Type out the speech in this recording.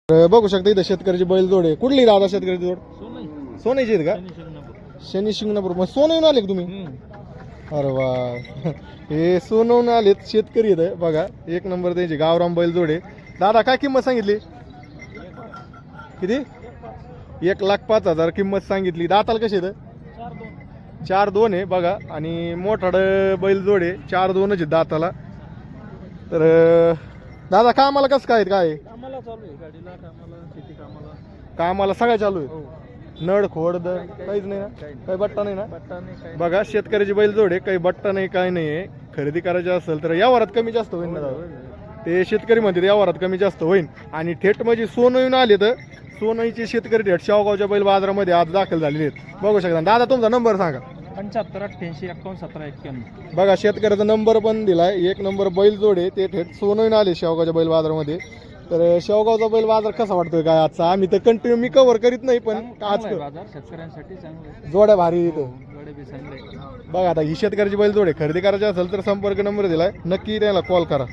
तर बघू शकता इथं शेतकऱ्याची बैल जोड आहे. कुठली दादा शेतकऱ्याची जोड? सोन्याची आहेत का? शनी शिंगणापूर. मग सोनवून आले का तुम्ही? अरे वा हे सोनवून आलेत शेतकरी आहेत बघा. एक नंबर त्यांची गावराम बैल जोड आहे. दादा काय किंमत सांगितली? किती? 1,05,000 किंमत सांगितली. दाताला कशी आहेत? 4-2 आहे बघा. आणि मोठाड बैल जोड आहे. 4-2च आहे दाताला. तर दादा कामाला कसं काय काय आहे? कामाला चालू आहे, गाडीला कामाला, शेती कामाला. कामाला सगळं चालू आहे. हो. नड खोड काहीच नाही ना? काही बट्टा नाही ना? पट्टा नाही काय. बघा शेतकऱ्याची बैल जोड आहे. काही बट्टा नाही काय नाही आहे. खरेदी करायची असेल तर यावरात कमी जास्त होईल ना दादा? ते शेतकरी म्हणतात यावरात कमी जास्त होईल. आणि थेट म्हणजे सोनईहून आले तर सोनईचे शेतकरी थेट शेवगावच्या बैल बाजारामध्ये आज दाखल झालेले आहेत. बघू शकता. दादा तुमचा नंबर सांगा. 75-88-51-17-91. बघा शेतकऱ्याचा नंबर पण दिलाय. एक नंबर बैल जोड आहे. ते थेट सोनईहून आले शेवगावच्या बैल बाजारामध्ये. तर शेवगावचा बैल बाजार कसा वाटतोय काय आजचा? आम्ही तर कंटिन्यू मी कव्हर करीत नाही पण आज बाजार शेतकऱ्यांसाठी चांगले, जोड्या भारी इथं. जोडे बी चांगले. बघा आता ही शेतकऱ्याची बैल जोड आहे. खरेदी करायची असेल तर संपर्क नंबर दिलाय. नक्की त्याला कॉल करा.